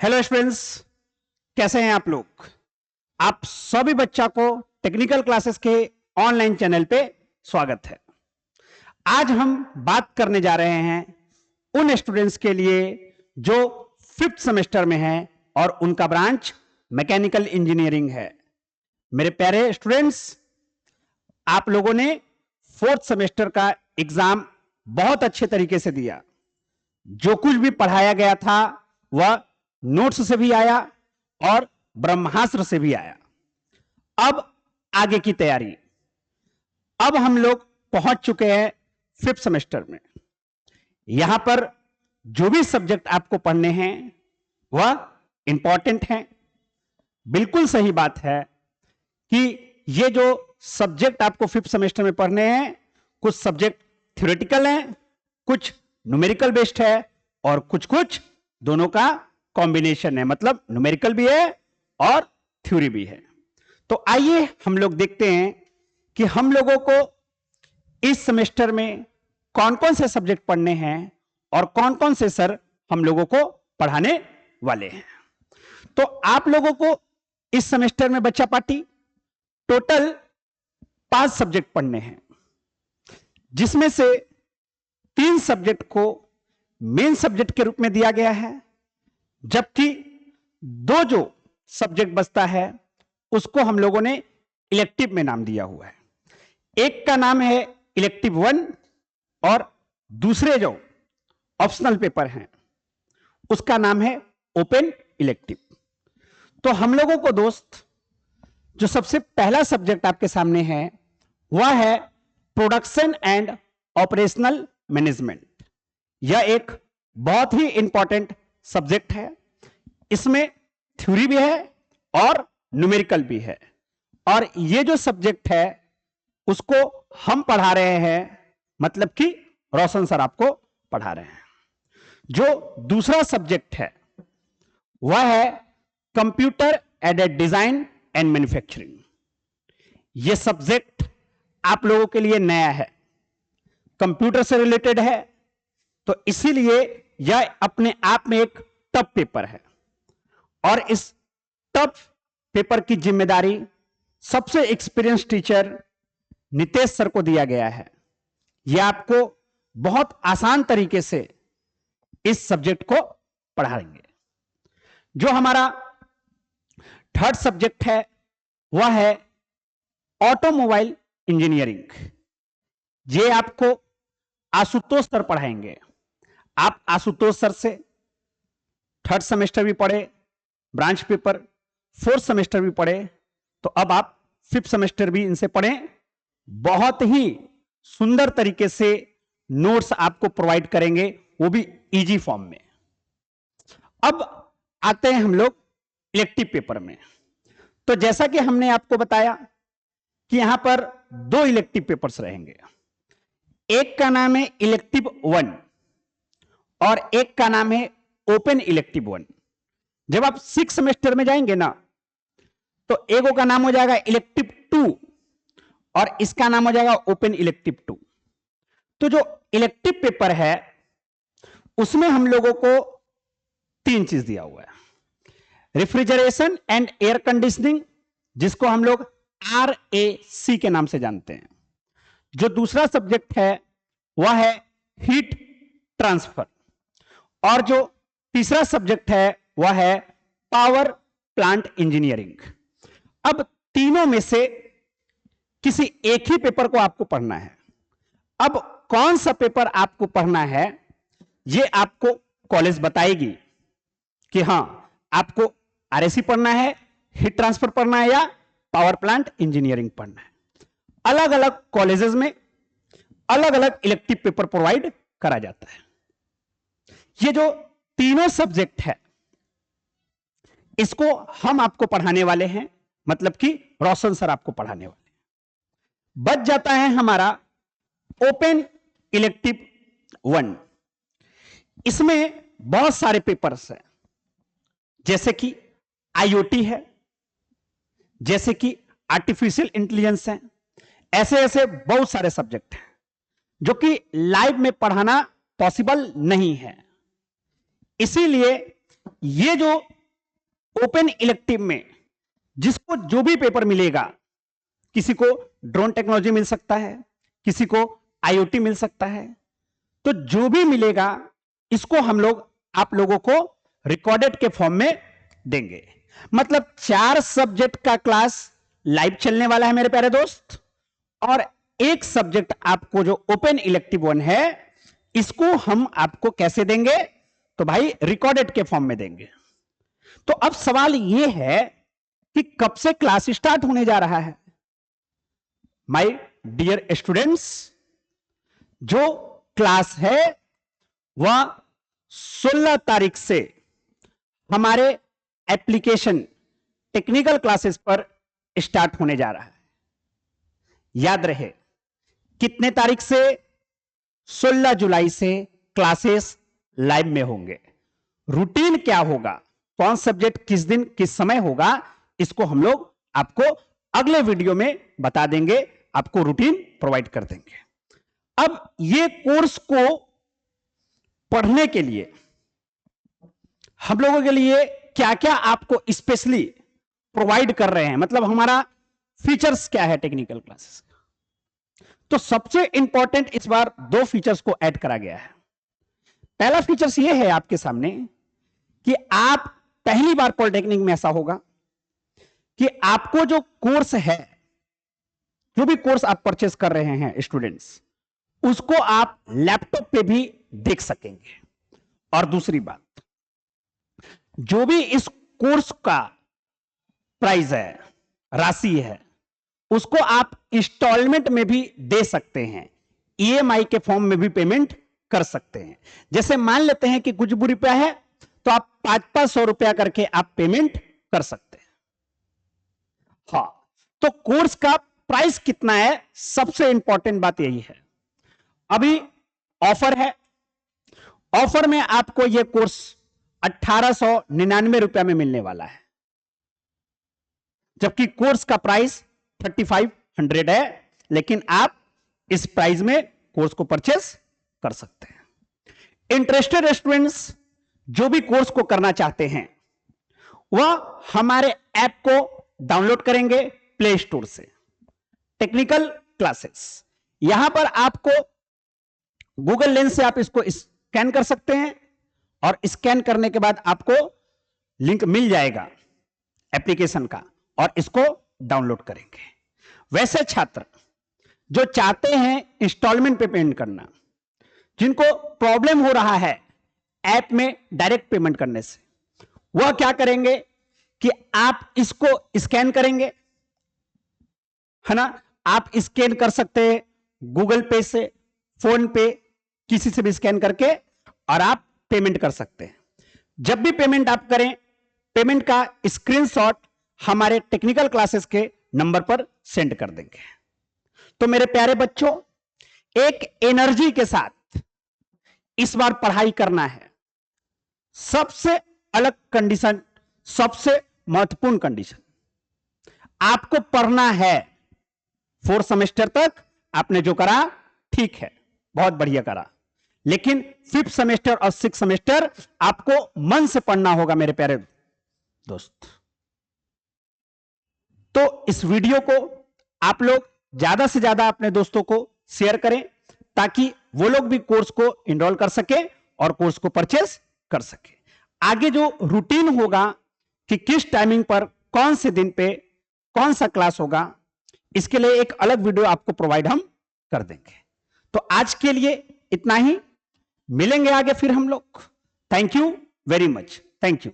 Hello students, कैसे हैं आप लोग। आप सभी बच्चा को टेक्निकल क्लासेस के ऑनलाइन चैनल पे स्वागत है। आज हम बात करने जा रहे हैं उन स्टूडेंट्स के लिए जो 5th सेमेस्टर में हैं और उनका ब्रांच मैकेनिकल इंजीनियरिंग है। मेरे प्यारे स्टूडेंट्स, आप लोगों ने 4th सेमेस्टर का एग्जाम बहुत अच्छे तरीके से दिया। जो कुछ भी पढ़ाया गया था वह नोट्स से भी आया और ब्रह्मास्त्र से भी आया। अब आगे की तैयारी। अब हम लोग पहुंच चुके हैं 5th सेमेस्टर में। यहां पर जो भी सब्जेक्ट आपको पढ़ने हैं वह इंपॉर्टेंट हैं। बिल्कुल सही बात है कि ये जो सब्जेक्ट आपको 5th सेमेस्टर में पढ़ने हैं, कुछ सब्जेक्ट थ्योरेटिकल हैं, कुछ न्यूमेरिकल बेस्ड है और कुछ दोनों का कॉम्बिनेशन है, मतलब न्यूमेरिकल भी है और थ्योरी भी है। तो आइए हम लोग देखते हैं कि हम लोगों को इस सेमेस्टर में कौन कौन से सब्जेक्ट पढ़ने हैं और कौन कौन से सर हम लोगों को पढ़ाने वाले हैं। तो आप लोगों को इस सेमेस्टर में बच्चा पार्टी टोटल 5 सब्जेक्ट पढ़ने हैं, जिसमें से 3 सब्जेक्ट को मेन सब्जेक्ट के रूप में दिया गया है, जबकि 2 जो सब्जेक्ट बचता है उसको हम लोगों ने इलेक्टिव में नाम दिया हुआ है। एक का नाम है इलेक्टिव 1 और दूसरे जो ऑप्शनल पेपर हैं उसका नाम है ओपन इलेक्टिव। तो हम लोगों को दोस्त जो सबसे पहला सब्जेक्ट आपके सामने है वह है प्रोडक्शन एंड ऑपरेशनल मैनेजमेंट। यह एक बहुत ही इंपॉर्टेंट सब्जेक्ट है। इसमें थ्योरी भी है और न्यूमेरिकल भी है, और ये जो सब्जेक्ट है उसको हम पढ़ा रहे हैं, मतलब कि रोशन सर आपको पढ़ा रहे हैं। जो दूसरा सब्जेक्ट है वह है computer aided design and manufacturing. यह सब्जेक्ट आप लोगों के लिए नया है, कंप्यूटर से रिलेटेड है, तो इसीलिए यह अपने आप में एक टफ पेपर है। और इस टफ पेपर की जिम्मेदारी सबसे एक्सपीरियंस टीचर नितेश सर को दिया गया है। यह आपको बहुत आसान तरीके से इस सब्जेक्ट को पढ़ाएंगे। जो हमारा 3rd सब्जेक्ट है वह है ऑटोमोबाइल इंजीनियरिंग। ये आपको आशुतोष सर पढ़ाएंगे। आप आशुतोष सर से 3rd सेमेस्टर भी पढ़े, ब्रांच पेपर 4th सेमेस्टर भी पढ़े, तो अब आप 5th सेमेस्टर भी इनसे पढ़ें। बहुत ही सुंदर तरीके से नोट्स आपको प्रोवाइड करेंगे, वो भी इजी फॉर्म में। अब आते हैं हम लोग इलेक्टिव पेपर में। तो जैसा कि हमने आपको बताया कि यहां पर 2 इलेक्टिव पेपर्स रहेंगे। एक का नाम है इलेक्टिव 1 और एक का नाम है ओपन इलेक्टिव 1। जब आप 6th सेमेस्टर में जाएंगे ना, तो एगो का नाम हो जाएगा इलेक्टिव 2 और इसका नाम हो जाएगा ओपन इलेक्टिव 2। तो जो इलेक्टिव पेपर है उसमें हम लोगों को 3 चीज दिया हुआ है। रेफ्रिजरेशन एंड एयर कंडीशनिंग, जिसको हम लोग RAC के नाम से जानते हैं। जो दूसरा सब्जेक्ट है वह है हीट ट्रांसफर, और जो तीसरा सब्जेक्ट है वह है पावर प्लांट इंजीनियरिंग। अब तीनों में से किसी एक ही पेपर को आपको पढ़ना है। अब कौन सा पेपर आपको पढ़ना है यह आपको कॉलेज बताएगी कि हां आपको RAC पढ़ना है, हीट ट्रांसफर पढ़ना है या पावर प्लांट इंजीनियरिंग पढ़ना है। अलग अलग कॉलेजेस में अलग अलग इलेक्टिव पेपर प्रोवाइड करा जाता है। ये जो तीनों सब्जेक्ट है इसको हम आपको पढ़ाने वाले हैं, मतलब कि रोशन सर आपको पढ़ाने वाले हैं। बच जाता है हमारा ओपन इलेक्टिव 1। इसमें बहुत सारे पेपर्स हैं, जैसे कि IoT है, जैसे कि आर्टिफिशियल इंटेलिजेंस है। ऐसे ऐसे बहुत सारे सब्जेक्ट हैं जो कि लाइव में पढ़ाना पॉसिबल नहीं है। इसीलिए ये जो ओपन इलेक्टिव में जिसको जो भी पेपर मिलेगा, किसी को ड्रोन टेक्नोलॉजी मिल सकता है, किसी को आईओटी मिल सकता है, तो जो भी मिलेगा इसको हम लोग आप लोगों को रिकॉर्डेड के फॉर्म में देंगे। मतलब 4 सब्जेक्ट का क्लास लाइव चलने वाला है मेरे प्यारे दोस्त, और एक सब्जेक्ट आपको जो ओपन इलेक्टिव 1 है इसको हम आपको कैसे देंगे, तो भाई रिकॉर्डेड के फॉर्म में देंगे। तो अब सवाल यह है कि कब से क्लास स्टार्ट होने जा रहा है। माय डियर स्टूडेंट्स, जो क्लास है वह 16 तारीख से हमारे एप्लीकेशन टेक्निकल क्लासेस पर स्टार्ट होने जा रहा है। याद रहे, कितने तारीख से? 16 जुलाई से क्लासेस लाइव में होंगे। रूटीन क्या होगा, कौन सब्जेक्ट किस दिन किस समय होगा, इसको हम लोग आपको अगले वीडियो में बता देंगे, आपको रूटीन प्रोवाइड कर देंगे। अब ये कोर्स को पढ़ने के लिए हम लोगों के लिए क्या क्या आपको स्पेशली प्रोवाइड कर रहे हैं, मतलब हमारा फीचर्स क्या है टेक्निकल क्लासेस का। तो सबसे इंपॉर्टेंट इस बार 2 फीचर्स को ऐड करा गया है। पहला फीचर्स ये है आपके सामने कि आप पहली बार पॉलिटेक्निक में ऐसा होगा कि आपको जो कोर्स है, जो भी कोर्स आप परचेस कर रहे हैं स्टूडेंट्स, उसको आप लैपटॉप पे भी देख सकेंगे। और दूसरी बात, जो भी इस कोर्स का प्राइस है, राशि है, उसको आप इंस्टॉलमेंट में भी दे सकते हैं, ईएमआई के फॉर्म में भी पेमेंट कर सकते हैं। जैसे मान लेते हैं कि कुछ रुपया है तो आप 500-500 रुपया करके आप पेमेंट कर सकते हैं। हाँ, तो कोर्स का प्राइस कितना है, सबसे इंपॉर्टेंट बात यही है। अभी ऑफर है, ऑफर में आपको यह कोर्स 1899 रुपया में मिलने वाला है, जबकि कोर्स का प्राइस 3500 है, लेकिन आप इस प्राइस में कोर्स को परचेस कर सकते हैं। इंटरेस्टेड स्टूडेंट्स जो भी कोर्स को करना चाहते हैं वह हमारे ऐप को डाउनलोड करेंगे प्ले स्टोर से, टेक्निकल क्लासेस। यहां पर आपको गूगल लेंस से आप इसको स्कैन कर सकते हैं, और स्कैन करने के बाद आपको लिंक मिल जाएगा एप्लीकेशन का, और इसको डाउनलोड करेंगे। वैसे छात्र जो चाहते हैं इंस्टॉलमेंट पे पेमेंट करना, जिनको प्रॉब्लम हो रहा है ऐप में डायरेक्ट पेमेंट करने से, वह क्या करेंगे कि आप इसको स्कैन करेंगे, है ना। आप स्कैन कर सकते हैं गूगल पे से, फोन पे, किसी से भी स्कैन करके और आप पेमेंट कर सकते हैं। जब भी पेमेंट आप करें, पेमेंट का स्क्रीनशॉट हमारे टेक्निकल क्लासेस के नंबर पर सेंड कर देंगे। तो मेरे प्यारे बच्चों, एक एनर्जी के साथ इस बार पढ़ाई करना है। सबसे अलग कंडीशन, सबसे महत्वपूर्ण कंडीशन, आपको पढ़ना है 4 सेमेस्टर तक। आपने जो करा ठीक है, बहुत बढ़िया करा, लेकिन 5th सेमेस्टर और 6th सेमेस्टर आपको मन से पढ़ना होगा मेरे प्यारे दोस्त। तो इस वीडियो को आप लोग ज्यादा से ज्यादा अपने दोस्तों को शेयर करें, ताकि वो लोग भी कोर्स को एनरोल कर सके और कोर्स को परचेस कर सके। आगे जो रूटीन होगा कि किस टाइमिंग पर, कौन से दिन पे कौन सा क्लास होगा, इसके लिए एक अलग वीडियो आपको प्रोवाइड हम कर देंगे। तो आज के लिए इतना ही, मिलेंगे आगे फिर हम लोग। Thank you very much, thank you.